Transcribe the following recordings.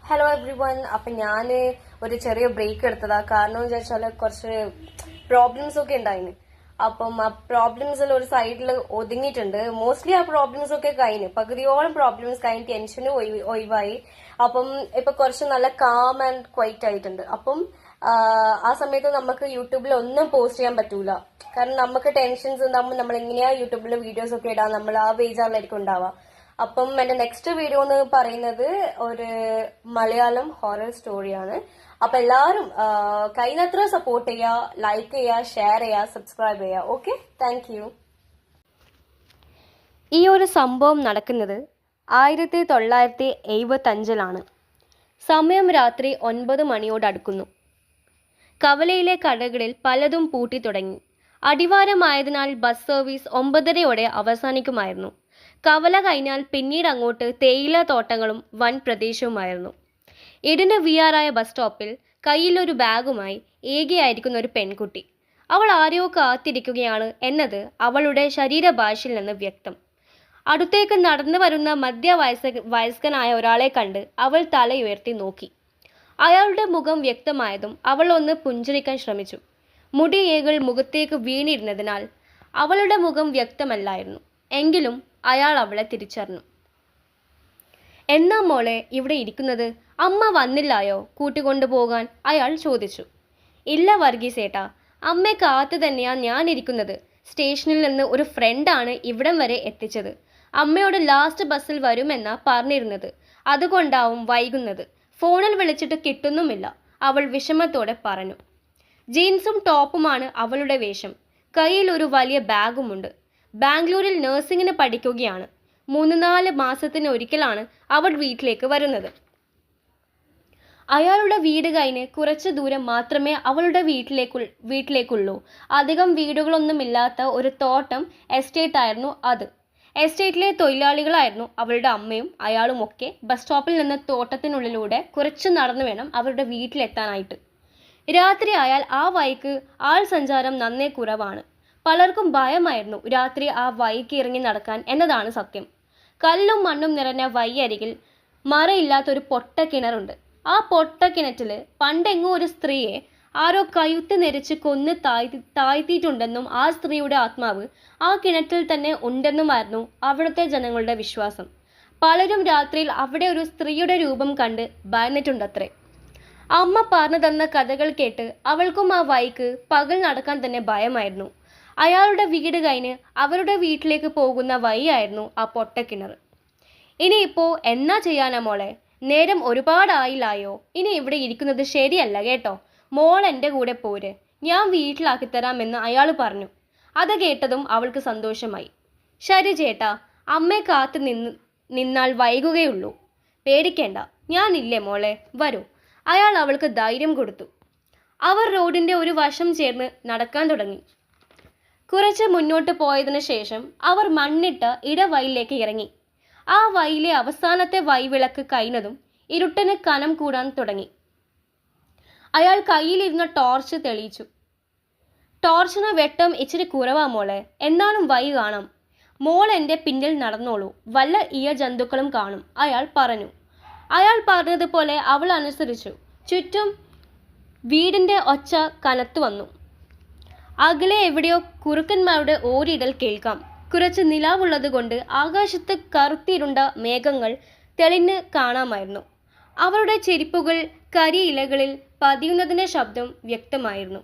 Hello every one. അപ്പൊ ഞാന് ഒരു ചെറിയ ബ്രേക്ക് എടുത്തതാ. കാരണം എന്ന് വെച്ചാല് കുറച്ച് പ്രോബ്ലംസ് ഒക്കെ ഉണ്ടായിന്. അപ്പം ആ പ്രോബ്ലംസിൽ ഒരു സൈഡിൽ ഒതുങ്ങിയിട്ടുണ്ട്. മോസ്റ്റ്ലി ആ പ്രോബ്ലംസ് ഒക്കെ കഴിഞ്ഞു, പകുതിയോളം പ്രോബ്ലംസ് കഴിഞ്ഞ് ടെൻഷനും ഒഴിവായി. അപ്പം ഇപ്പൊ കുറച്ച് നല്ല കാം ആൻഡ് ക്വൈറ്റ് ആയിട്ടുണ്ട്. അപ്പം ആ സമയത്ത് നമുക്ക് യൂട്യൂബിൽ ഒന്നും പോസ്റ്റ് ചെയ്യാൻ പറ്റൂല. കാരണം നമുക്ക് ടെൻഷൻസ് ഉണ്ടാകുമ്പോൾ നമ്മൾ എങ്ങനെയാ യൂട്യൂബിൽ വീഡിയോസ് ഒക്കെ ഇടാൻ, നമ്മൾ ആ ബേജാറിലായിരിക്കും ഉണ്ടാവുക. അപ്പം എന്റെ നെക്സ്റ്റ് വീഡിയോ എന്ന് പറയുന്നത് ഒരു മലയാളം ഹൊറർ സ്റ്റോറിയാണ്. അപ്പൊ എല്ലാവരും കഴിയുന്നത്ര സപ്പോർട്ട് ചെയ്യുക, ലൈക്ക് ചെയ്യുക, ഷെയർ ചെയ്യുക, സബ്സ്ക്രൈബ് ചെയ്യുക. Okay, thank you. ഈ ഒരു സംഭവം നടക്കുന്നത് 1975-ലാണ്. സമയം രാത്രി 9 മണിയോടടുക്കുന്നു. കവലയിലെ കടകളിൽ പലതും പൂട്ടി തുടങ്ങി. അടിവാരമായതിനാൽ ബസ് സർവീസ് 9:30-ഓടെ അവസാനിക്കുമായിരുന്നു. കവല കഴിഞ്ഞാൽ പിന്നീട് അങ്ങോട്ട് തേയില തോട്ടങ്ങളും വൻ പ്രദേശവുമായിരുന്നു. ഇടിന് വീയാറായ ബസ് സ്റ്റോപ്പിൽ കയ്യിലൊരു ബാഗുമായി ഏകയായിരിക്കുന്ന ഒരു പെൺകുട്ടി. അവൾ ആരെയോ കാത്തിരിക്കുകയാണ് എന്നത് അവളുടെ ശരീരഭാഷയിൽ നിന്ന് വ്യക്തം. അടുത്തേക്ക് നടന്നു വരുന്ന വയസ്കനായ ഒരാളെ കണ്ട് അവൾ തലയുയർത്തി നോക്കി. അയാളുടെ മുഖം വ്യക്തമായതും അവൾ ഒന്ന് പുഞ്ചിരിക്കാൻ ശ്രമിച്ചു. മുടിയേകൾ മുഖത്തേക്ക് വീണിരുന്നതിനാൽ അവളുടെ മുഖം വ്യക്തമല്ലായിരുന്നു. എങ്കിലും അയാൾ അവളെ തിരിച്ചറിഞ്ഞു. എന്നാ മോളെ ഇവിടെ ഇരിക്കുന്നത്? അമ്മ വന്നില്ലായോ കൂട്ടിക്കൊണ്ടുപോകാൻ? അയാൾ ചോദിച്ചു. ഇല്ല വർഗീസേട്ടാ, അമ്മയെ കാത്തു തന്നെയാ ഞാൻ ഇരിക്കുന്നത്. സ്റ്റേഷനിൽ നിന്ന് ഒരു ഫ്രണ്ടാണ് ഇവിടം വരെ എത്തിച്ചത്. അമ്മയോട് ലാസ്റ്റ് ബസ്സിൽ വരുമെന്നാ പറഞ്ഞിരുന്നത്. അതുകൊണ്ടാവും വൈകുന്നത്. ഫോണിൽ വിളിച്ചിട്ട് കിട്ടുന്നുമില്ല, അവൾ വിഷമത്തോടെ പറഞ്ഞു. ജീൻസും ടോപ്പുമാണ് അവളുടെ വേഷം. കയ്യിൽ ഒരു വലിയ ബാഗുമുണ്ട്. ബാംഗ്ലൂരിൽ നഴ്സിംഗിന് പഠിക്കുകയാണ്. 3-4 മാസത്തിനൊരിക്കലാണ് അവൾ വീട്ടിലേക്ക് വരുന്നത്. അയാളുടെ വീട് കഴിഞ്ഞ് കുറച്ച് ദൂരം മാത്രമേ അവളുടെ വീട്ടിലേക്കുള്ളൂ. അധികം വീടുകളൊന്നുമില്ലാത്ത ഒരു തോട്ടം എസ്റ്റേറ്റ് ആയിരുന്നു അത്. എസ്റ്റേറ്റിലെ തൊഴിലാളികളായിരുന്നു അവളുടെ അമ്മയും അയാളുമൊക്കെ. ബസ് സ്റ്റോപ്പിൽ നിന്ന് തോട്ടത്തിനുള്ളിലൂടെ കുറച്ച് നടന്നു വേണം അവരുടെ വീട്ടിലെത്താനായിട്ട്. രാത്രി ആയാൽ ആ വഴിക്ക് ആൾ സഞ്ചാരം നന്നേ കുറവാണ്. പലർക്കും ഭയമായിരുന്നു രാത്രി ആ വഴിക്ക് ഇറങ്ങി നടക്കാൻ എന്നതാണ് സത്യം. കല്ലും മണ്ണും നിറഞ്ഞ വഴിയരികിൽ മറയില്ലാത്തൊരു പൊട്ട കിണറുണ്ട്. ആ പൊട്ട കിണറ്റിൽ പണ്ടെങ്ങോ ഒരു സ്ത്രീയെ ആരോ കഴുത്ത് നെരിച്ച് കൊന്ന് താഴ്ത്തിയിട്ടുണ്ടെന്നും ആ സ്ത്രീയുടെ ആത്മാവ് ആ കിണറ്റിൽ തന്നെ ഉണ്ടെന്നുമായിരുന്നു അവിടുത്തെ ജനങ്ങളുടെ വിശ്വാസം. പലരും രാത്രിയിൽ അവിടെ ഒരു സ്ത്രീയുടെ രൂപം കണ്ട് ഭയന്നിട്ടുണ്ടത്രേ. അമ്മ പറഞ്ഞു തന്ന കഥകൾ കേട്ട് അവൾക്കും ആ വഴിക്ക് പകൽ നടക്കാൻ തന്നെ ഭയമായിരുന്നു. അയാളുടെ വീട് കഴിഞ്ഞ് അവരുടെ വീട്ടിലേക്ക് പോകുന്ന വഴിയായിരുന്നു ആ പൊട്ടക്കിണർ. ഇനിയിപ്പോ എന്നാ ചെയ്യാനാ മോളെ? നേരം ഒരുപാടായില്ലായോ? ഇനി ഇവിടെ ഇരിക്കുന്നത് ശരിയല്ല കേട്ടോ. മോൾ എൻ്റെ കൂടെ പോര്, ഞാൻ വീട്ടിലാക്കിത്തരാമെന്ന് അയാൾ പറഞ്ഞു. അത് കേട്ടതും അവൾക്ക് സന്തോഷമായി. ശരി ചേട്ടാ, അമ്മയെ കാത്തു നിന്നാൽ വൈകുകയുള്ളൂ. പേടിക്കേണ്ട, ഞാനില്ലേ മോളെ, വരൂ. അയാൾ അവൾക്ക് ധൈര്യം കൊടുത്തു. അവർ റോഡിൻ്റെ ഒരു വശം ചേർന്ന് നടക്കാൻ തുടങ്ങി. കുറച്ച് മുന്നോട്ട് പോയതിനു ശേഷം അവർ മണ്ണിട്ട ഇടവഴിയിലേക്ക് ഇറങ്ങി. ആ വഴിയിലെ അവസാനത്തെ വഴിവിളക്ക് കഴിഞ്ഞതും ഇരുട്ടിന് കനം കൂടാൻ തുടങ്ങി. അയാൾ കയ്യിലിരുന്ന ടോർച്ച് തെളിയിച്ചു. ടോർച്ചിന് വെട്ടം ഇച്ചിരി കുറവാ മോളെ, എന്നാലും വഴി കാണാം. മോൾ എൻ്റെ പിന്നിൽ നടന്നോളൂ, വല്ല ജന്തുക്കളും കാണും, അയാൾ പറഞ്ഞു. അയാൾ പറഞ്ഞതുപോലെ അവൾ അനുസരിച്ചു. ചുറ്റും വീടിൻ്റെ ഒച്ച കനത്തു വന്നു. അകലെ എവിടെയോ കുറുക്കന്മാരുടെ ഓരിടൽ കേൾക്കാം. കുറച്ച് നിലാവുള്ളത് കൊണ്ട് ആകാശത്ത് കറുത്തിരുണ്ട മേഘങ്ങൾ തെളിഞ്ഞ് കാണാമായിരുന്നു. അവരുടെ ചെരിപ്പുകൾ കരിയിലകളിൽ പതിയുന്നതിൻ്റെ ശബ്ദം വ്യക്തമായിരുന്നു.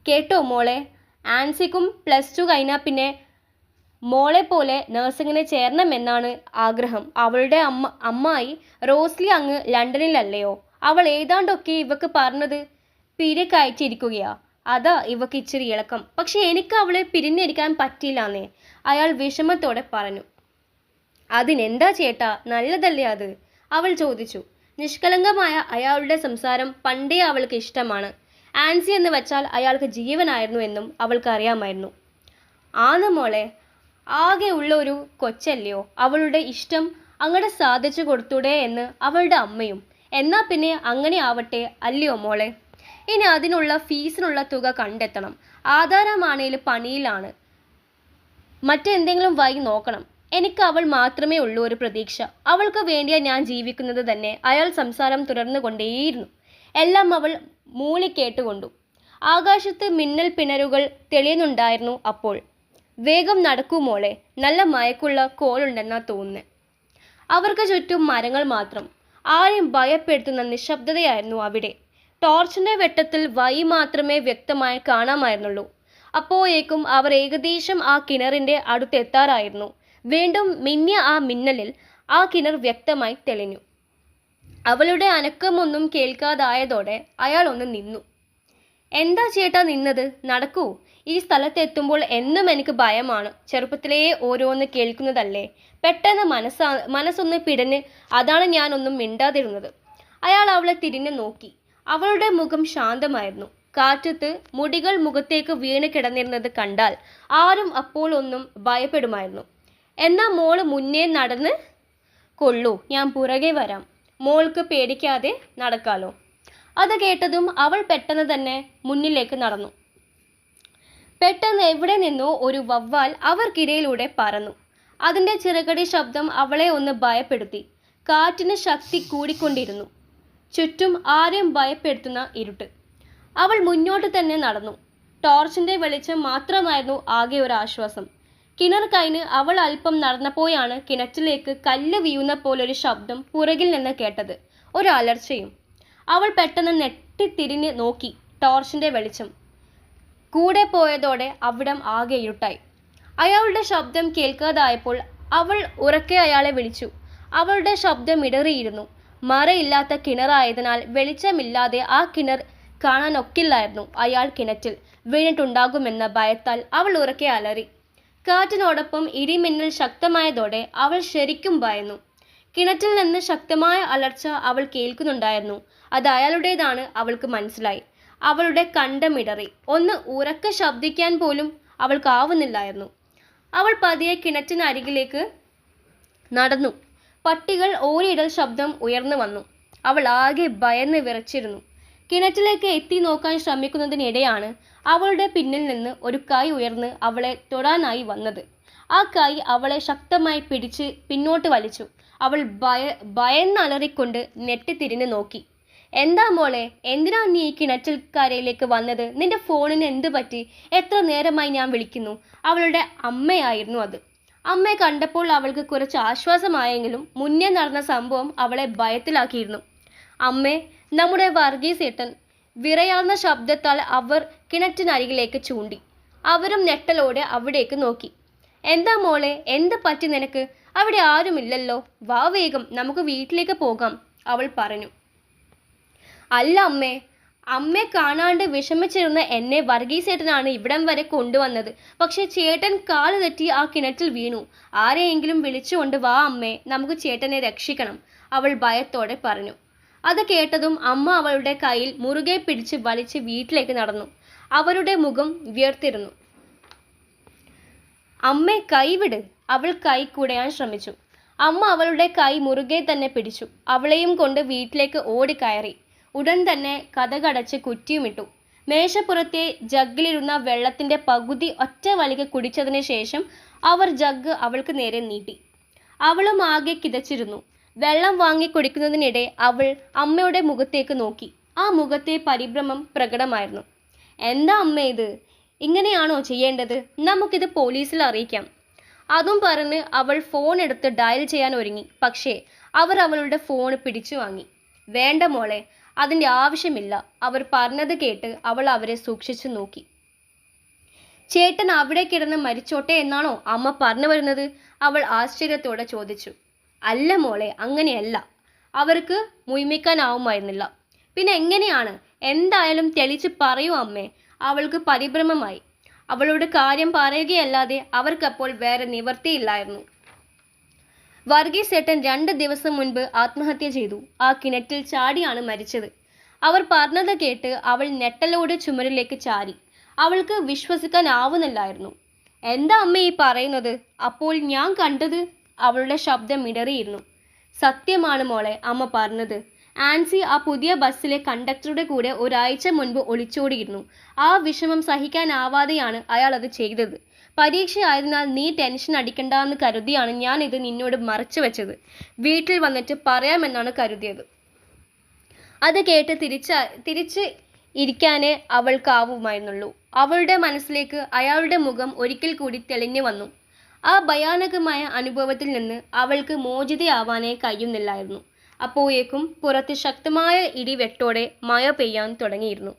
കേട്ടോ മോളെ, ആൻസിക്കും +2 കഴിഞ്ഞാൽ പിന്നെ മോളെ പോലെ നഴ്സിങ്ങിന് ചേരണമെന്നാണ് ആഗ്രഹം. അവളുടെ അമ്മായി റോസ്ലി അങ്ങ് ലണ്ടനിലല്ലയോ? അവൾ ഏതാണ്ടൊക്കെ ഇവക്ക് പറഞ്ഞത് പിരിക്കയറ്റിയിരിക്കുകയാ. അതാ ഇവക്ക് ഇച്ചിരി ഇളക്കം. പക്ഷെ എനിക്ക് അവളെ പിരിഞ്ഞിരിക്കാൻ പറ്റിയില്ലാന്നേ, അയാൾ വിഷമത്തോടെ പറഞ്ഞു. അതിനെന്താ ചേട്ടാ, നല്ലതല്ലേ അത്? അവൾ ചോദിച്ചു. നിഷ്കളങ്കമായ അയാളുടെ സംസാരം പണ്ടേ അവൾക്ക് ഇഷ്ടമാണ്. ആൻസി എന്ന് വെച്ചാൽ അയാൾക്ക് ജീവനായിരുന്നു എന്നും അവൾക്ക് അറിയാമായിരുന്നു. ആന്ന് മോളെ, ആകെ ഉള്ള ഒരു കൊച്ചല്ലയോ, അവളുടെ ഇഷ്ടം അങ്ങടെ സാധിച്ചു കൊടുത്തൂടെ എന്ന് അവളുടെ അമ്മയും. എന്നാ പിന്നെ അങ്ങനെ ആവട്ടെ അല്ലയോ മോളെ? ഇനി അതിനുള്ള ഫീസിനുള്ള തുക കണ്ടെത്തണം. ആധാരമാണേൽ പണിയിലാണ്, മറ്റെന്തെങ്കിലും വഴി നോക്കണം. എനിക്ക് അവൾ മാത്രമേ ഉള്ളൂ ഒരു പ്രതീക്ഷ. അവൾക്ക് വേണ്ടിയാ ഞാൻ ജീവിക്കുന്നത് തന്നെ. അയാൾ സംസാരം തുടർന്നുകൊണ്ടേയിരുന്നു. എല്ലാം അവൾ മൂളിക്കേട്ടുകൊണ്ടു. ആകാശത്ത് മിന്നൽ പിണരുകൾ തെളിയുന്നുണ്ടായിരുന്നു അപ്പോൾ. വേഗം നടക്കൂ മോളെ, നല്ല മയക്കുള്ള കോളുണ്ടെന്നാ തോന്നുന്നത്. അവർക്ക് ചുറ്റും മരങ്ങൾ മാത്രം. ആരെയും ഭയപ്പെടുത്തുന്ന നിശബ്ദതയായിരുന്നു അവിടെ. ടോർച്ചിന്റെ വെട്ടത്തിൽ വഴി മാത്രമേ വ്യക്തമായി കാണാമായിരുന്നുള്ളൂ. അപ്പോഴേക്കും അവർ ഏകദേശം ആ കിണറിന്റെ അടുത്തെത്താറായിരുന്നു. വീണ്ടും മിന്നിയ ആ മിന്നലിൽ ആ കിണർ വ്യക്തമായി തെളിഞ്ഞു. അവളുടെ അനക്കമൊന്നും കേൾക്കാതായതോടെ അയാൾ ഒന്ന് നിന്നു. എന്താ ചേട്ടാ നിന്നത്? നടക്കൂ. ഈ സ്ഥലത്തെത്തുമ്പോൾ എന്നും എനിക്ക് ഭയമാണ്. ചെറുപ്പത്തിലേ ഓരോന്ന് കേൾക്കുന്നതല്ലേ. പെട്ടെന്ന് മനസ്സൊന്ന് പിടഞ്ഞ് അതാണ് ഞാനൊന്നും മിണ്ടാതിരുന്നത്. അയാൾ അവളെ തിരിഞ്ഞു നോക്കി. അവളുടെ മുഖം ശാന്തമായിരുന്നു. കാറ്റത്ത് മുടികൾ മുഖത്തേക്ക് വീണ് കിടന്നിരുന്നത് കണ്ടാൽ ആരും അപ്പോൾ ഒന്നും ഭയപ്പെടുമായിരുന്നു. എന്നാ മോള് മുന്നേ നടന്ന് കൊള്ളൂ, ഞാൻ പുറകെ വരാം. മോൾക്ക് പേടിക്കാതെ നടക്കാലോ. അത് കേട്ടതും അവൾ പെട്ടെന്ന് തന്നെ മുന്നിലേക്ക് നടന്നു. പെട്ടെന്ന് എവിടെ നിന്നോ ഒരു വവ്വാൽ അവർക്കിടയിലൂടെ പറന്നു. അതിൻ്റെ ചിറകടി ശബ്ദം അവളെ ഒന്ന് ഭയപ്പെടുത്തി. കാറ്റിന് ശക്തി കൂടിക്കൊണ്ടിരുന്നു. ചുറ്റും ആരെയും ഭയപ്പെടുത്തുന്ന ഇരുട്ട്. അവൾ മുന്നോട്ട് തന്നെ നടന്നു. ടോർച്ചിന്റെ വെളിച്ചം മാത്രമായിരുന്നു ആകെ ഒരു ആശ്വാസം. കിണർ കഴിഞ്ഞ് അവൾ അല്പം നടന്നപ്പോഴാണ് കിണറ്റിലേക്ക് കല്ല് വീഴുന്ന പോലൊരു ശബ്ദം പുറകിൽ നിന്ന് കേട്ടത്. ഒരു അലർച്ചയും. അവൾ പെട്ടെന്ന് നെട്ടിത്തിരിഞ്ഞ് നോക്കി. ടോർച്ചിന്റെ വെളിച്ചം കൂടെ പോയതോടെ അവിടം ആകെ ഇരുട്ടായി. അയാളുടെ ശബ്ദം കേൾക്കാതായപ്പോൾ അവൾ ഉറക്കെ അയാളെ വിളിച്ചു. അവളുടെ ശബ്ദം ഇടറിയിരുന്നു. മറയില്ലാത്ത കിണറായതിനാൽ വെളിച്ചമില്ലാതെ ആ കിണർ കാണാനൊക്കില്ലായിരുന്നു. അയാൾ കിണറ്റിൽ വീണിട്ടുണ്ടാകുമെന്ന ഭയത്താൽ അവൾ ഉറക്കെ അലറി. കാറ്റിനോടൊപ്പം ഇടിമിന്നൽ ശക്തമായതോടെ അവൾ ശരിക്കും ഭയന്നു. കിണറ്റിൽ നിന്ന് ശക്തമായ അലർച്ച അവൾ കേൾക്കുന്നുണ്ടായിരുന്നു. അത് അയാളുടേതാണ് അവൾക്ക് മനസ്സിലായി. അവളുടെ കണ്ടമിടറി. ഒന്ന് ഉറക്കെ ശബ്ദിക്കാൻ പോലും അവൾക്കാവുന്നില്ലായിരുന്നു. അവൾ പതിയെ കിണറ്റിനരികിലേക്ക് നടന്നു. പട്ടികൾ ഓരിയിടൽ ശബ്ദം ഉയർന്നു വന്നു. അവൾ ആകെ ഭയന്ന് വിറച്ചിരുന്നു. കിണറ്റിലേക്ക് എത്തി നോക്കാൻ ശ്രമിക്കുന്നതിനിടെയാണ് അവളുടെ പിന്നിൽ നിന്ന് ഒരു കൈ ഉയർന്ന് അവളെ തൊടാനായി വന്നത്. ആ കൈ അവളെ ശക്തമായി പിടിച്ച് പിന്നോട്ട് വലിച്ചു. അവൾ ഭയന്നലറിക്കൊണ്ട് നെട്ടിത്തിരിഞ്ഞ് നോക്കി. എന്താ മോളെ, എന്തിനാ നീ ഈ കിണറ്റിൽ കരയിലേക്ക് വന്നത്? നിന്റെ ഫോണിന് എന്ത് പറ്റി? എത്ര നേരമായി ഞാൻ വിളിക്കുന്നു. അവളുടെ അമ്മയായിരുന്നു അത്. അമ്മയെ കണ്ടപ്പോൾ അവൾക്ക് കുറച്ച് ആശ്വാസമായെങ്കിലും മുന്നേ നടന്ന സംഭവം അവളെ ഭയത്തിലാക്കിയിരുന്നു. അമ്മേ, നമ്മുടെ വർഗീസ് ഏട്ടൻ. വിറയാർന്ന ശബ്ദത്താൽ അവർ കിണറ്റിനരികിലേക്ക് ചൂണ്ടി. അവരും ഞെട്ടലോടെ അവിടേക്ക് നോക്കി. എന്താ മോളെ, എന്ത് പറ്റി നിനക്ക്? അവിടെ ആരുമില്ലല്ലോ. വാ വേഗം, നമുക്ക് വീട്ടിലേക്ക് പോകാം, അവൾ പറഞ്ഞു. അല്ല അമ്മേ, അമ്മയെ കാണാണ്ട് വിഷമിച്ചിരുന്ന എന്നെ വർഗീസേട്ടനാണ് ഇവിടം വരെ കൊണ്ടുവന്നത്. പക്ഷെ ചേട്ടൻ കാല് തെറ്റി ആ കിണറ്റിൽ വീണു. ആരെയെങ്കിലും വിളിച്ചുകൊണ്ട് വാ അമ്മേ, നമുക്ക് ചേട്ടനെ രക്ഷിക്കണം, അവൾ ഭയത്തോടെ പറഞ്ഞു. അത് കേട്ടതും അമ്മ അവളുടെ കയ്യിൽ മുറുകെ പിടിച്ച് വലിച്ച് വീട്ടിലേക്ക് നടന്നു. അവരുടെ മുഖം വിയർത്തിരുന്നു. അമ്മേ, കൈവിട്, അവൾ കൈ കുടയാൻ ശ്രമിച്ചു. അമ്മ അവളുടെ കൈ മുറുകെ തന്നെ പിടിച്ചു. അവളെയും കൊണ്ട് വീട്ടിലേക്ക് ഓടിക്കയറി. ഉടൻ തന്നെ കതകടച്ച് കുറ്റിയുമിട്ടു. മേശപ്പുറത്തെ ജഗ്ഗിലിരുന്ന വെള്ളത്തിന്റെ പകുതി ഒറ്റ വലിക്ക് കുടിച്ചതിന് ശേഷം അവർ ജഗ്ഗ് അവൾക്ക് നേരെ നീട്ടി. അവളും ആകെ കിതച്ചിരുന്നു. വെള്ളം വാങ്ങി കുടിക്കുന്നതിനിടെ അവൾ അമ്മയുടെ മുഖത്തേക്ക് നോക്കി. ആ മുഖത്തെ പരിഭ്രമം പ്രകടമായിരുന്നു. എന്താ അമ്മ ഇത്? ഇങ്ങനെയാണോ ചെയ്യേണ്ടത്? നമുക്കിത് പോലീസിൽ അറിയിക്കാം. അതും പറഞ്ഞ് അവൾ ഫോൺ എടുത്ത് ഡയൽ ചെയ്യാൻ ഒരുങ്ങി. പക്ഷേ അവർ അവളുടെ ഫോൺ പിടിച്ചു വാങ്ങി. വേണ്ട മോളെ, അതിൻ്റെ ആവശ്യമില്ല, അവർ പറഞ്ഞത് കേട്ട് അവൾ അവരെ സൂക്ഷിച്ചു നോക്കി. ചേട്ടൻ അവിടെ കിടന്ന് മരിച്ചോട്ടെ എന്നാണോ അമ്മ പറഞ്ഞു വരുന്നത്? അവൾ ആശ്ചര്യത്തോടെ ചോദിച്ചു. അല്ല മോളെ, അങ്ങനെയല്ല. അവർക്ക് മുഴുമിക്കാനാവുമായിരുന്നില്ല. പിന്നെ എങ്ങനെയാണ്? എന്തായാലും തെളിച്ച് പറയൂ അമ്മേ. അവൾക്ക് പരിഭ്രമമായി. അവളോട് കാര്യം പറയുകയല്ലാതെ അവർക്കപ്പോൾ വേറെ നിവർത്തിയില്ലായിരുന്നു. വർഗീസ് ഏട്ടൻ 2 ദിവസം മുൻപ് ആത്മഹത്യ ചെയ്തു. ആ കിണറ്റിൽ ചാടിയാണ് മരിച്ചത്. അവർ പറഞ്ഞത് കേട്ട് അവൾ ഞെട്ടലോടെ ചുമരിലേക്ക് ചാരി. അവൾക്ക് വിശ്വസിക്കാനാവുന്നില്ലായിരുന്നു. എന്താ അമ്മ ഈ പറയുന്നത്? അപ്പോൾ ഞാൻ കണ്ടത്? അവളുടെ ശബ്ദം ഇടറിയിരുന്നു. സത്യമാണ് മോളെ, അമ്മ പറഞ്ഞത്. ആൻസി ആ പുതിയ ബസ്സിലെ കണ്ടക്ടറുടെ കൂടെ ഒരാഴ്ച മുൻപ് ഒളിച്ചോടിയിരുന്നു. ആ വിഷമം സഹിക്കാനാവാതെയാണ് അയാൾ അത് ചെയ്തത്. പരീക്ഷയായതിനാൽ നീ ടെൻഷൻ അടിക്കണ്ടെന്ന് കരുതിയാണ് ഞാനിത് നിന്നോട് മറച്ചു വെച്ചത്. വീട്ടിൽ വന്നിട്ട് പറയാമെന്നാണ് കരുതിയത്. അത് കേട്ട് തിരിച്ച് ഇരിക്കാനേ അവൾക്കാവുമായിരുന്നുള്ളൂ. അവളുടെ മനസ്സിലേക്ക് അയാളുടെ മുഖം ഒരിക്കൽ കൂടി തെളിഞ്ഞു വന്നു. ആ ഭയാനകമായ അനുഭവത്തിൽ നിന്ന് അവൾക്ക് മോചിതയാവാനേ കഴിയുന്നില്ലായിരുന്നു. അപ്പോഴേക്കും പുറത്ത് ശക്തമായ ഇടിവെട്ടോടെ മഴ പെയ്യാൻ തുടങ്ങിയിരുന്നു.